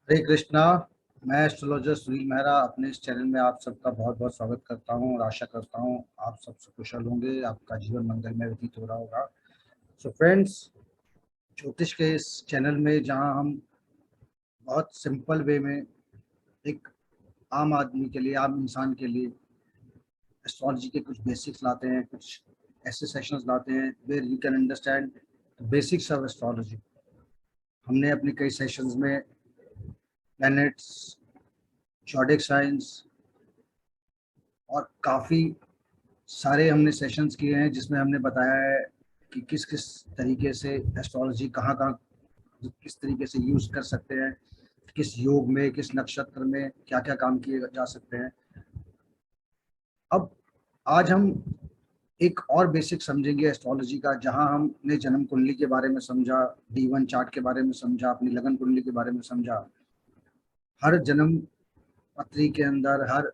हरे कृष्णा। मैं एस्ट्रोलॉजर सुनील मेहरा अपने इस चैनल में आप सबका बहुत बहुत स्वागत करता हूं और आशा करता हूं आप सब कुशल होंगे, आपका जीवन मंगल में व्यतीत हो रहा होगा। सो फ्रेंड्स, ज्योतिष के इस चैनल में जहां हम बहुत सिंपल वे में एक आम आदमी के लिए, आम इंसान के लिए एस्ट्रोलॉजी के कुछ बेसिक्स लाते हैं, कुछ ऐसे सेशंस लाते हैं where you can understand the basics of astrology. हमने अपने कई सेशंस में प्लैनेट्स, जॉडिक साइंस और काफ़ी सारे हमने सेशंस किए हैं जिसमें हमने बताया है कि किस किस तरीके से एस्ट्रोलॉजी कहाँ कहाँ किस तरीके से यूज़ कर सकते हैं, किस योग में, किस नक्षत्र में क्या क्या काम किए जा सकते हैं। अब आज हम एक और बेसिक समझेंगे एस्ट्रोलॉजी का, जहां हमने जन्म कुंडली के बारे में समझा, D1 चार्ट के बारे में समझा, अपनी लगन कुंडली के बारे में समझा। हर जन्म पत्री के अंदर, हर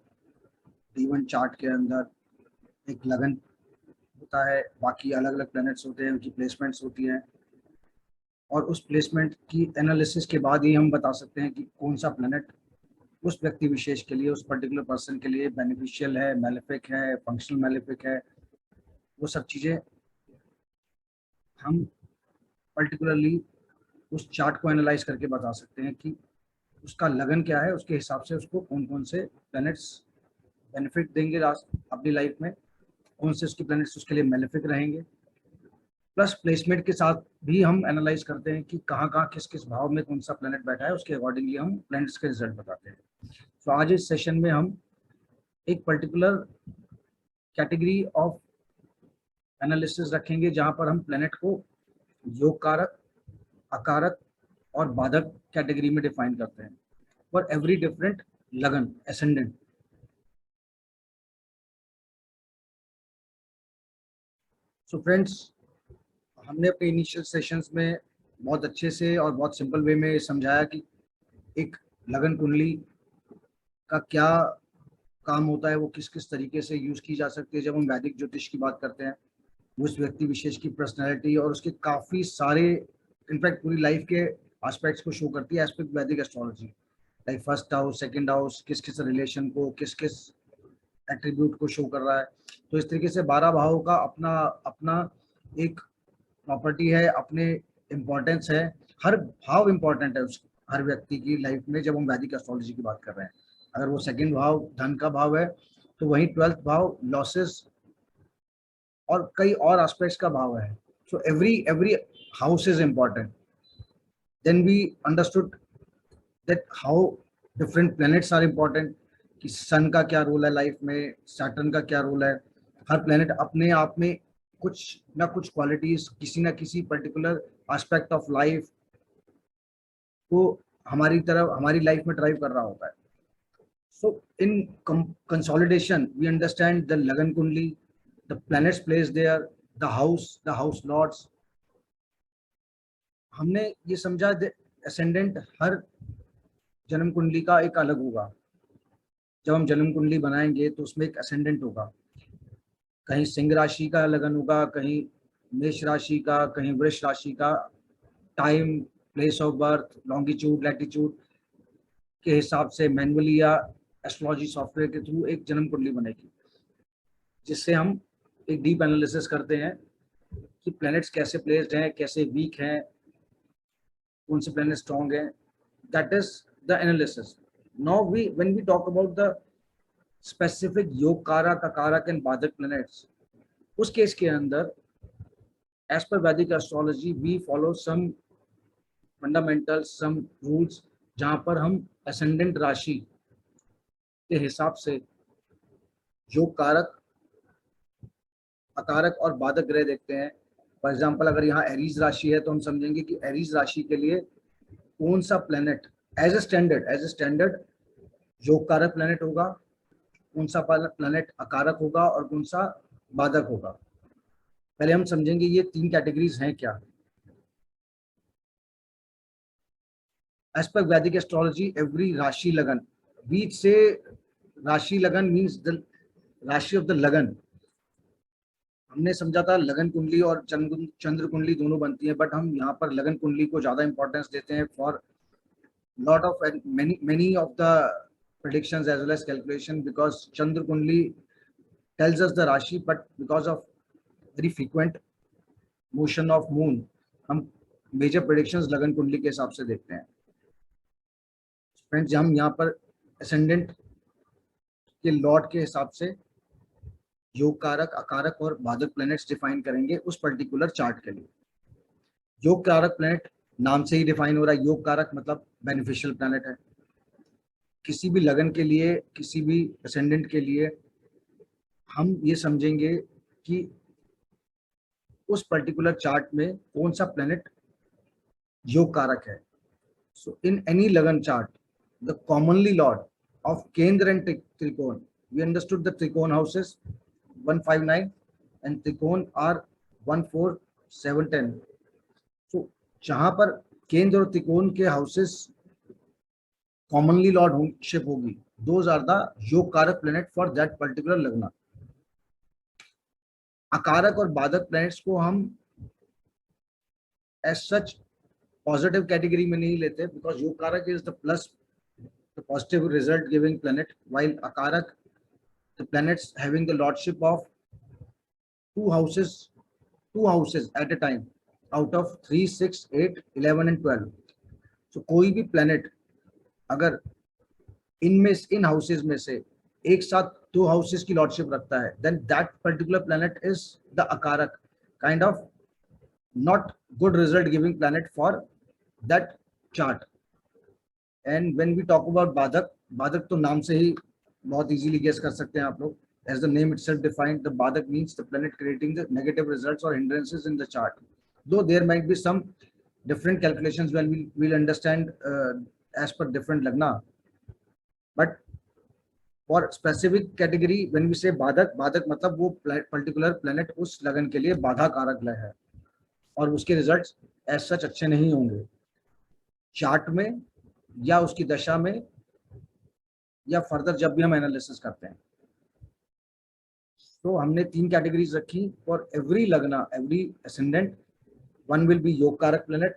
D1 चार्ट के अंदर एक लगन होता है, बाकी अलग अलग प्लैनेट्स होते हैं, उनकी प्लेसमेंट्स होती हैं और उस प्लेसमेंट की एनालिसिस के बाद ही हम बता सकते हैं कि कौन सा प्लैनेट उस व्यक्ति विशेष के लिए, उस पर्टिकुलर पर्सन के लिए बेनिफिशियल है, मैलेफिक है, फंक्शनल मैलेफिक है। वो सब चीज़ें हम पर्टिकुलरली उस चार्ट को एनालाइज करके बता सकते हैं कि उसका लगन क्या है, उसके हिसाब से उसको कौन कौन से प्लैनेट्स बेनिफिट देंगे अपनी लाइफ में, कौन से उसके प्लैनेट्स उसके लिए मैलेफिक रहेंगे। प्लस प्लेसमेंट के साथ भी हम एनालाइज करते हैं कि कहाँ कहाँ किस किस भाव में कौन सा प्लैनेट बैठा है, उसके अकॉर्डिंगली हम प्लैनेट्स के रिजल्ट बताते हैं। तो आज इस सेशन में हम एक पर्टिकुलर कैटेगरी ऑफ एनालिसिस रखेंगे जहां पर हम प्लैनेट को योग कारक, अकारक और बाधक कैटेगरी में डिफाइन करते हैं फॉर एवरी डिफरेंट लगन एसेंडेंट। सो फ्रेंड्स, हमने अपने इनिशियल सेशंस में बहुत अच्छे से और बहुत सिंपल वे में समझाया कि एक लगन कुंडली का क्या काम होता है, वो किस किस तरीके से यूज की जा सकती है। जब हम वैदिक ज्योतिष की बात करते हैं, उस व्यक्ति विशेष की पर्सनैलिटी और उसके काफ़ी सारे, इनफैक्ट पूरी लाइफ के एस्पेक्ट्स को शो करती है एस्पेक्ट वैदिक astrology. Like first house, second house किस किस रिलेशन को, किस किस एट्रीब्यूट को शो कर रहा है। तो इस तरीके से 12 भावों का अपना अपना एक प्रॉपर्टी है, अपने इम्पोर्टेंस है। हर भाव इम्पोर्टेंट है उस हर व्यक्ति की लाइफ में। जब हम वैदिक एस्ट्रोलॉजी की बात कर रहे हैं, अगर वो सेकंड भाव धन का भाव है, तो वहीं 12th भाव लॉसेस और कई और एस्पेक्ट्स का भाव है। So every house is important. Then we understood that how different planets are important, कि सन का क्या रोल है लाइफ में, सैटर्न का क्या रोल है। हर प्लैनेट अपने आप में कुछ ना कुछ क्वालिटीज, किसी ना किसी पर्टिकुलर एस्पेक्ट ऑफ लाइफ को हमारी तरफ, हमारी लाइफ में ड्राइव कर रहा होता है। So in consolidation we understand the lagan kundali, the planets place there, the house lords. हमने ये समझा असेंडेंट हर जन्म कुंडली का एक अलग होगा। जब हम जन्म कुंडली बनाएंगे तो उसमें एक असेंडेंट होगा, कहीं सिंह राशि का लगन होगा, कहीं मेष राशि का, कहीं वृष राशि का। Time, place of birth, longitude, latitude के हिसाब से मैनुअली या एस्ट्रोलॉजी सॉफ्टवेयर के थ्रू एक जन्म कुंडली बनेगी, जिससे हम एक डीप एनालिसिस करते हैं कि प्लैनेट्स कैसे प्लेस्ड हैं, कैसे वीक हैं, कौन से प्लैनेट स्ट्रॉन्ग हैं। That is the analysis. Now we when we talk about the specific yog karak, akarak and badhak planets, उस केस के अंदर as per Vedic astrology we follow some fundamental, some rules, जहां पर हम असेंडेंट राशि के हिसाब से योग कारक, अकारक और बाधक ग्रह देखते हैं। फॉर एग्जाम्पल, अगर यहाँ एरीज राशि है तो हम समझेंगे कि एरीज राशि के लिए कौन सा प्लेनेट एज ए स्टैंडर्ड योग कारक प्लेनेट होगा, कौन सा प्लेनेट अकारक होगा और कौन सा बाधक होगा। पहले हम समझेंगे ये तीन कैटेगरीज हैं क्या। As per Vedic astrology every राशि लगन, बीच से राशि लगन मीन्स द राशि ऑफ द लगन। हमने समझा था लगन कुंडली और चंद्र कुंडली दोनों बनती है, बट हम यहाँ पर लगन कुंडली को ज्यादा इंपॉर्टेंस देते हैं for lot of and many of the predictions as well as calculation, because Chandra Kundli tells us the Rashi, but because of very frequent motion of moon, हम मेजर प्रेडिक्शंस लगन कुंडली के हिसाब से देखते हैं. फ्रेंड्स, हम यहाँ पर असेंडेंट के लॉर्ड के हिसाब से योग कारक, अकारक और बाधक प्लैनेट्स डिफाइन करेंगे उस पर्टिकुलर चार्ट के लिए. योग कारक प्लैनेट नाम से ही डिफाइन हो रहा है. योग कारक मतलब बेनिफिशियल प्लैनेट है. किसी भी लगन के लिए, किसी भी असेंडेंट के लिए हम ये समझेंगे कि उस पर्टिकुलर चार्ट में कौन सा प्लैनेट योग कारक है. सो इन एनी लगन chart, the commonly Lord of केंद्र एंड त्रिकोण, वी अंडरस्टूड द त्रिकोण हाउसेस 159 एंड त्रिकोण आर 1, 4, 7, 10. सो जहां पर केंद्र और त्रिकोण के हाउसेस कॉमनली लॉर्डशिप होगी, those are the yoga karaka planet for that particular लगना. अकारक और बाधक प्लैनेट्स को हम एज सच पॉजिटिव कैटेगरी में नहीं लेते, बिकॉज योग कारक is the plus, the positive result giving planet, while अकारक the planets having the lordship of two houses at a time out of 3, 6, 8, 11 and 12. So कोई भी planet अगर इन हाउसेज में से एक साथ 2 हाउसेज की लॉर्डशिप रखता है, then that particular planet is the akarak, kind of not good result giving planet for that chart. And when we talk about बाधक तो नाम से ही बहुत इजीली गेस कर सकते हैं आप लोग. As the name itself defined, the बाधक means the planet creating the negative results or hindrances in the chart. Though there might be some different calculations when we'll understand as per different lagna. But for specific category, when we say बाधक मतलब वो particular planet उस लगन के लिए बाधा कारक ग्रह है और उसके रिजल्ट्स as such अच्छे नहीं होंगे चार्ट में या उसकी दशा में या फर्दर जब भी हम एनालिसिस करते हैं. तो हमने 3 कैटेगरीज रखी फॉर एवरी लगना, every ascendant. One will be योग कारक प्लैनेट,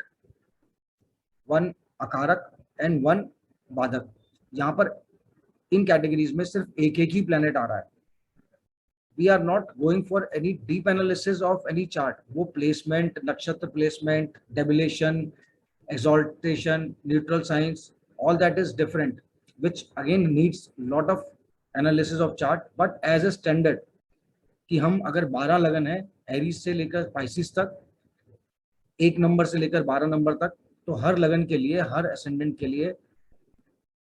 1 अकारक एंड 1 बाधक. यहाँ पर इन कैटेगरीज में सिर्फ एक ही प्लैनेट आ रहा है. We are not going for any deep analysis of any chart. वो placement, nakshatra placement, debilitation, exaltation, neutral signs, all that is different, which again needs lot of analysis of chart. But as a standard कि हम अगर 12 लगन है Aries से लेकर Pisces तक, 1 number से लेकर 12 नंबर तक, तो हर लगन के लिए, हर असेंडेंट के लिए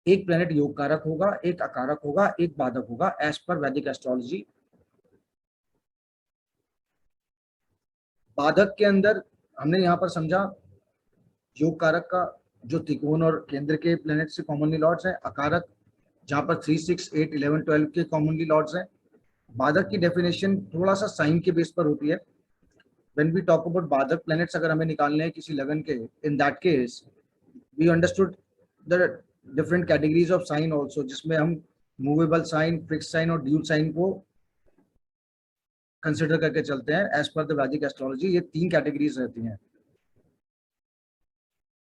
एक प्लैनेट योग कारक होगा, एक अकारक होगा, एक बाधक होगा एज पर वैदिक एस्ट्रोलॉजी. बाधक के अंदर हमने यहाँ पर समझा योग कारक का जो त्रिकोण और केंद्र के प्लैनेट से कॉमनली लॉर्ड्स हैं, अकारक जहां पर 3, 6, 8, 11, 12 के कॉमनली लॉर्ड्स हैं. बाधक की डेफिनेशन थोड़ा सा साइन के बेस पर होती है. When we talk about badhak planets अगर हमें निकालने हैं किसी लगन के, in that case we understood the different categories of sign also, जिसमें हम मूवेबल साइन, फिक्स साइन और ड्यूल साइन को कंसिडर करके चलते हैं एज पर द वैदिक एस्ट्रोलॉजी. ये 3 कैटेगरीज रहती हैं.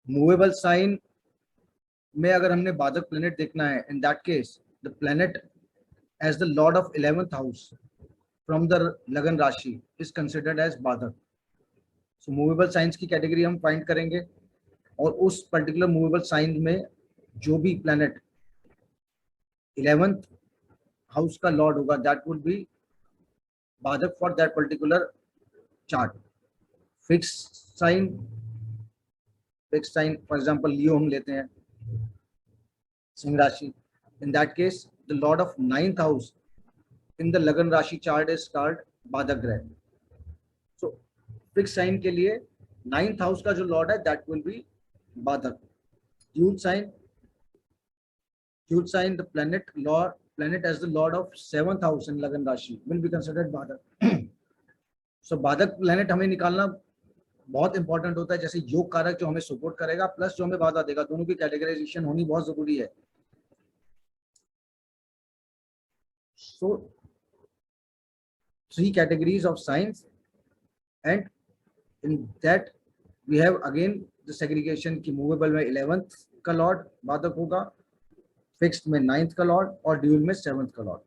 मूवेबल साइन में अगर हमने बाधक प्लैनेट देखना है, in that case the planet as the lord of 11th house from the lagna rashi is considered as badhak. So movable signs की कैटेगरी हम फाइंड करेंगे और उस पर्टिकुलर मूवेबल साइन में जो भी प्लैनेट 11th हाउस का लॉर्ड होगा, that would be badhak for that particular chart. Fix sign, for example Leo हम लेते हैं, सिंह राशि. In that case the lord of 9th house in the lagna राशि चार्ट इज कॉल्ड बाधक ग्रह. सो फिक्स साइन के लिए 9th हाउस का जो लॉर्ड है that will be badhak. Dual sign the planet as the lord of 7th house in लगन राशि will be considered बाधक. सो बाधक प्लैनेट हमें निकालना बहुत इंपॉर्टेंट होता है. जैसे योग कारक जो हमें सपोर्ट करेगा प्लस जो हमें बाधा देगा, दोनों की कैटेगराइजेशन होनी बहुत जरूरी है. सो 3 categories of signs, and in that we have again the segregation की मूवेबल में 11th का लॉर्ड बाधक होगा, फिक्स्ड में 9th का लॉर्ड और ड्यूल में 7th का lord.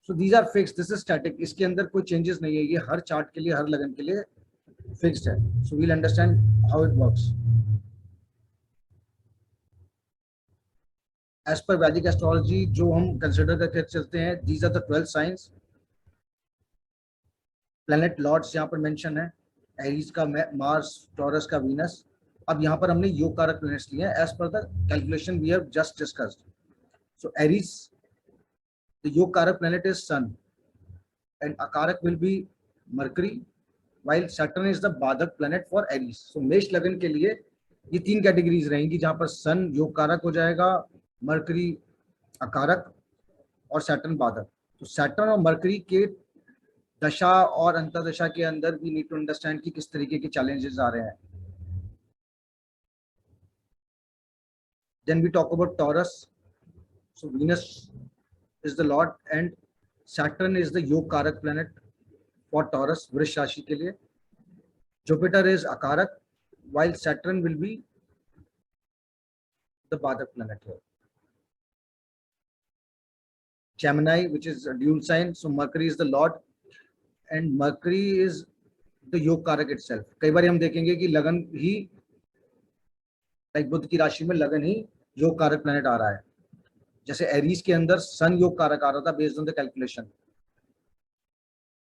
So these are fixed, this is static, इसके अंदर कोई चेंजेस नहीं है, ये हर चार्ट के लिए, हर लगन के लिए फिक्स्ड है। So we'll understand how it works. As per Vedic astrology जो हम कंसिडर करके चलते हैं, these are the 12 signs. Planet lords यहाँ पर मेंशन है, एरीज का मार्स, टॉरस का वीनस। अब यहाँ पर हमने योग कारक प्लैनेट्स लिए हैं as per the calculation we have just discussed. So Aries, the yoga karaka planet is sun and akaraka will be Mercury, while Saturn is the बाधक planet for Aries। So मेष लगन के लिए ये 3 कैटेगरीज रहेंगी, जहां पर सन योग कारक हो जाएगा, मरकरी अकारक और सैटर्न बाधक। तो सैटर्न और मरकरी के दशा और अंतरदशा के अंदर वी नीड टू अंडरस्टैंड कि किस तरीके के चैलेंजेस आ रहे हैं। Then we talk about Taurus. So Venus is the lord and Saturn is the yoga karaka planet for Taurus, वृष राशि के लिए। Jupiter is akaraka while Saturn will be the Badak planet here. Gemini, which is a dual sign, so Mercury is the Lord and Mercury is the योग कारक itself। कई बार हम देखेंगे कि लगन ही, लाइक बुध की राशि में लगन ही योग कारक प्लैनेट आ रहा है, जैसे एरीज के अंदर सन योग कारक आ रहा था based on the calculation.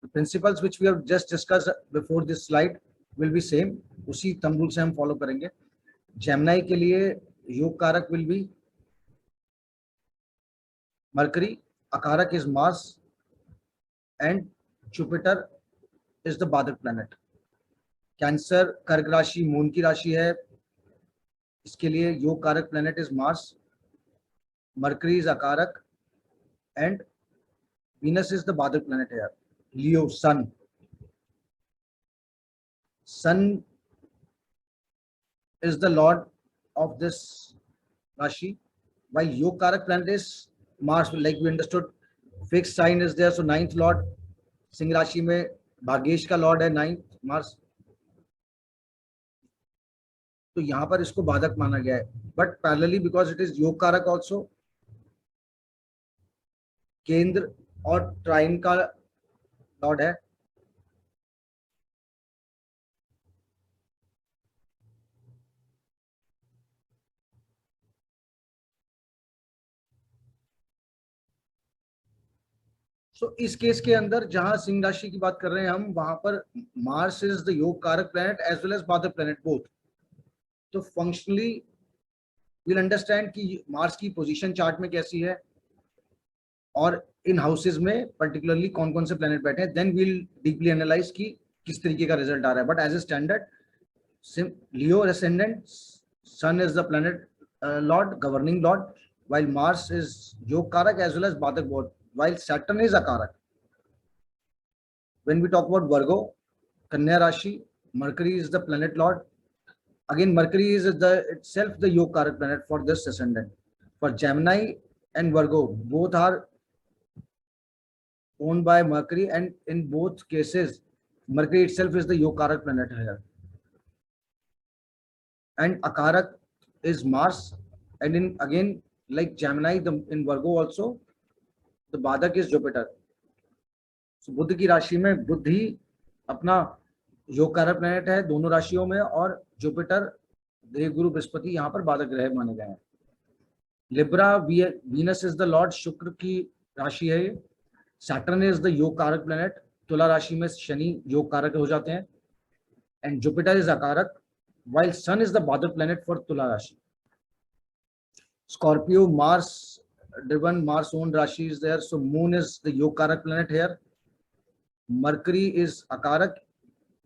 The principles which we have just discussed before this slide will be same, उसी थंब रूल से हम फॉलो करेंगे। जेमिनी के लिए योग कारक will be Mercury, Akarak is Mars, and Jupiter is the Badak planet। Cancer कर्क राशि moon की राशि है, इसके लिए yoga karaka planet is Mars, Mercury is akaraka and Venus is the badhak planet है। Leo sun, sun is the lord of this rashi, while योग कारक planet is Mars, like we understood fixed sign is there, so 9th lord Singh राशि में भाग्येश का Lord है 9th Mars, तो यहां पर इसको बाधक माना गया है। But parallelly because it is योग कारक ऑल्सो, केंद्र और ट्राइन का लॉर्ड है। सो इस केस के अंदर जहां सिंह राशि की बात कर रहे हैं हम, वहां पर Mars is the yoga karaka planet as well as बाधक प्लैनेट बोथ। तो फंक्शनली विल अंडरस्टैंड कि मार्स की पोजीशन चार्ट में कैसी है और इन हाउसेज में पर्टिकुलरली कौन कौन से प्लैनेट बैठे हैं, देन विल डीपली एनालाइज कि किस तरीके का रिजल्ट आ रहा है। But as a standard, Leo ascendant, sun is the planet lord, governing lord, while Mars is योग कारक as well as बाधक both, while Saturn is akarak। when we talk about Virgo, कन्या राशि, Mercury is the planet lord, again Mercury is the itself the योग कारक planet for this ascendant। for Gemini and Virgo, both are owned by Mercury, and in both cases Mercury itself is the योग कारक planet here, and akarak is Mars, and in again like Gemini, the in Virgo also the बाधक is Jupiter। so बुध की राशि में बुध ही अपना योग karaka planet है दोनों राशियों में, और जुपिटर देवगुरु बृहस्पति यहाँ पर बाधक ग्रह माने गए हैं। Libra, Venus is the Lord, शुक्र की राशि है ये। Saturn is the yoga karaka planet, तुला राशि में शनि योग कारक हो जाते हैं, and Jupiter is akaraka, while sun is the Badak planet for Tula Rashi। Scorpio, Mars driven, Mars owned Rashi is there, so moon is the Yokarak planet here, Mercury is Akarak,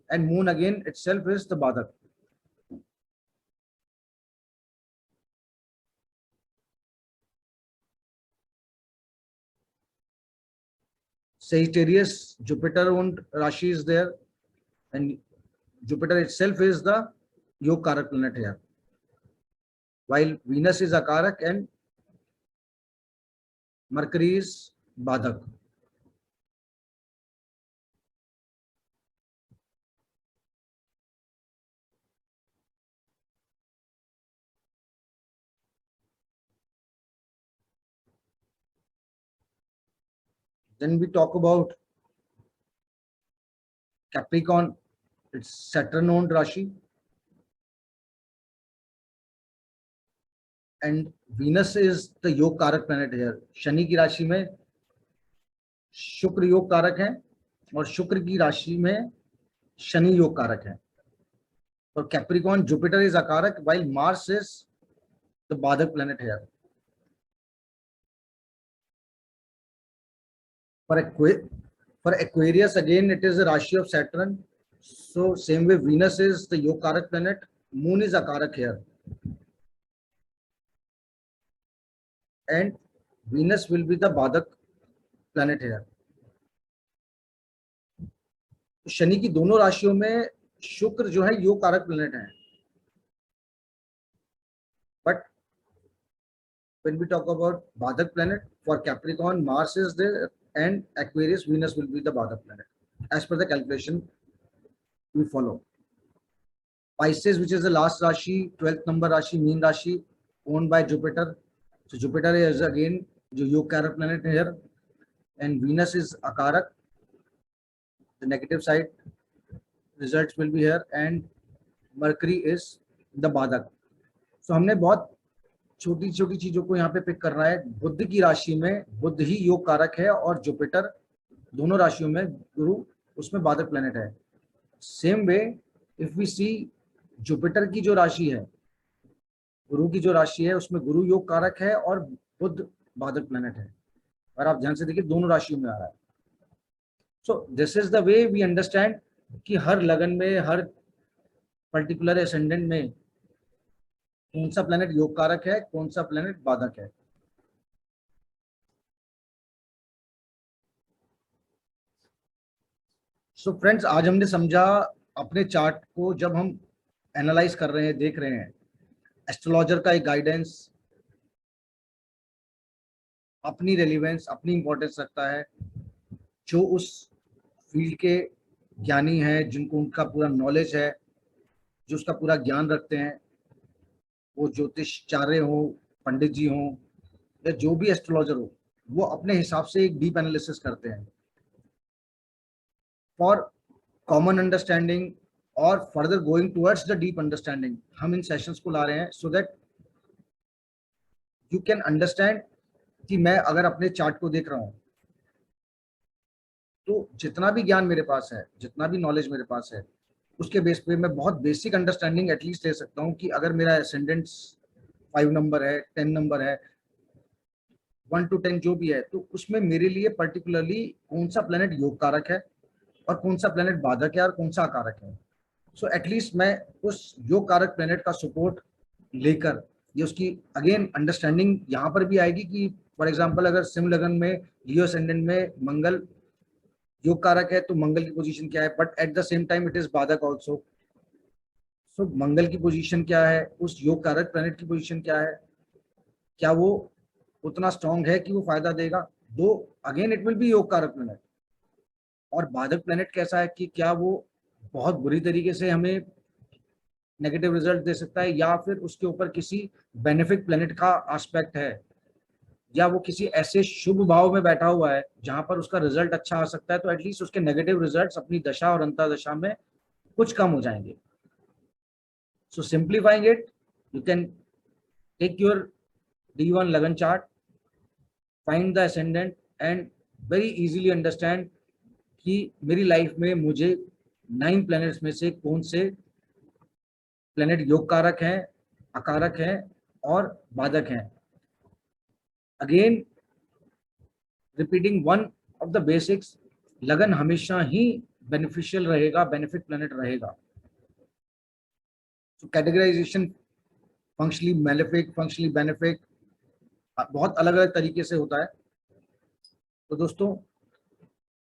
and moon again itself is the Badak। Sagittarius, Jupiter owned Rashi is there, and Jupiter itself is the Yokarak planet here, while Venus is Akarak and Mercury is Badak। Then we talk about Capricorn. It's Saturn owned Rashi, and Venus is the योग कारक planet here. Shani की राशि में शुक्र योग कारक है और शुक्र की राशि में शनि योग कारक है. For Capricorn, Jupiter is Akarak, while Mars is the Badak planet here. For Aquarius, again, it is a Rashi of Saturn. So, same way, Venus is the Yokarak planet, Moon is Akarak here. And Venus will be the Badak planet here. Shani की दोनों राशियों में शुक्र जो है योग कारक planet है. But when we talk about Badak planet, for Capricorn, Mars is there, and Aquarius, Venus will be the Badak planet as per the calculation we follow. Pisces, which is the last Rashi, 12th number Rashi, Meen Rashi, owned by Jupiter. So Jupiter is again the योग कारक planet here, and Venus is Akarak. The negative side results will be here, and Mercury is the Badak. So हमने बहुत छोटी छोटी चीजों को यहाँ पे पिक करना है. बुध की राशि में बुध ही योग कारक है और जुपिटर दोनों राशियों में गुरु उसमें बाधक प्लेनेट है. Same way if we see Jupiter की जो राशि है, गुरु की जो राशि है, उसमें गुरु योग कारक है और बुध बाधक प्लेनेट है. और आप ध्यान से देखिए दोनों राशियों में आ रहा है. So this is the way we understand कि हर लगन में, हर पर्टिकुलर एसेंडेंट में कौन सा प्लेनेट योग कारक है, कौन सा प्लेनेट बाधक है. सो फ्रेंड्स, आज हमने समझा अपने चार्ट को जब हम एनालाइज कर रहे हैं, देख रहे हैं, एस्ट्रोलॉजर का एक गाइडेंस अपनी रेलिवेंस, अपनी इंपॉर्टेंस रखता है. जो उस फील्ड के ज्ञानी हैं, जिनको उनका पूरा नॉलेज है, जो उसका पूरा ज्ञान रखते हैं, वो ज्योतिषचार्य हो, पंडित जी हो, या जो भी एस्ट्रोलॉजर हो, वो अपने हिसाब से एक डीप एनालिसिस करते हैं फॉर कॉमन अंडरस्टैंडिंग और further going towards the deep understanding. हम इन सेशंस को ला रहे हैं so that you can understand कि मैं अगर अपने चार्ट को देख रहा हूं तो जितना भी ज्ञान मेरे पास है, जितना भी नॉलेज मेरे पास है, उसके बेस पे मैं बहुत बेसिक अंडरस्टैंडिंग एटलीस्ट ले सकता हूँ कि अगर मेरा एसेंडेंट्स 5 नंबर है, 10 नंबर है, 1 to 10 जो भी है, तो उसमें मेरे लिए पर्टिकुलरली कौन सा प्लेनेट योग कारक है और कौन सा प्लेनेट बाधक है और कौन सा अकारक है. सो एटलीस्ट मैं उस योग कारक प्लेनेट का सपोर्ट लेकर ये उसकी अगेन अंडरस्टैंडिंग यहाँ पर भी आएगी कि फॉर एग्जाम्पल अगर सिम लगन में लियो एसेंडेंट में मंगल योग कारक है तो मंगल की पोजीशन क्या है, but at the same time it is बाधक ऑल्सो. सो मंगल की पोजीशन क्या है, उस योग कारक प्लेनेट की पोजीशन क्या है, क्या वो उतना स्ट्रांग है कि वो फायदा देगा, दो अगेन इट विल बी योग कारक प्लेनेट. और बाधक प्लेनेट कैसा है कि क्या वो बहुत बुरी तरीके से हमें नेगेटिव रिजल्ट दे सकता है, या फिर उसके ऊपर किसी बेनिफिक प्लेनेट का एस्पेक्ट है, या वो किसी ऐसे शुभ भाव में बैठा हुआ है जहां पर उसका रिजल्ट अच्छा आ सकता है, तो एटलीस्ट उसके नेगेटिव रिजल्ट्स अपनी दशा और अंतर्दशा में कुछ कम हो जाएंगे. So simplifying it, you can take your D1 lagna chart, find the ascendant and very easily understand कि मेरी लाइफ में मुझे 9 प्लैनेट्स में से कौन से प्लैनेट योग कारक हैं, अकारक हैं और बाधक हैं. Again repeating one of the basics, लगन हमेशा ही बेनिफिशियल रहेगा, बेनिफिट प्लैनेट रहेगा. तो categorization functionally malefic, functionally benefic बहुत अलग अलग तरीके से होता है. तो दोस्तों,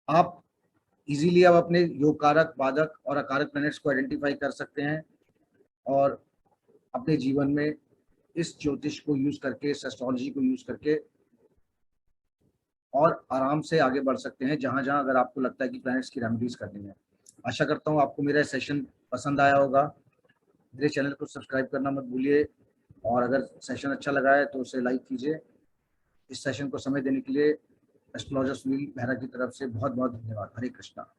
आप इजीली अब अपने योग कारक, बाधक और अकारक प्लैनेट्स को आइडेंटिफाई कर सकते हैं और अपने जीवन में इस ज्योतिष को यूज करके, इस एस्ट्रोलॉजी को यूज करके और आराम से आगे बढ़ सकते हैं जहां जहां अगर आपको लगता है कि प्लैनेट्स की रेमेडीज करनी है. आशा करता हूं आपको मेरा सेशन पसंद आया होगा. मेरे चैनल को सब्सक्राइब करना मत भूलिए और अगर सेशन अच्छा लगा है तो उसे लाइक कीजिए. इस सेशन को समय देने के लिए एस्ट्रोलॉजर सुनील मेहरा की तरफ से बहुत बहुत धन्यवाद। हरे कृष्णा।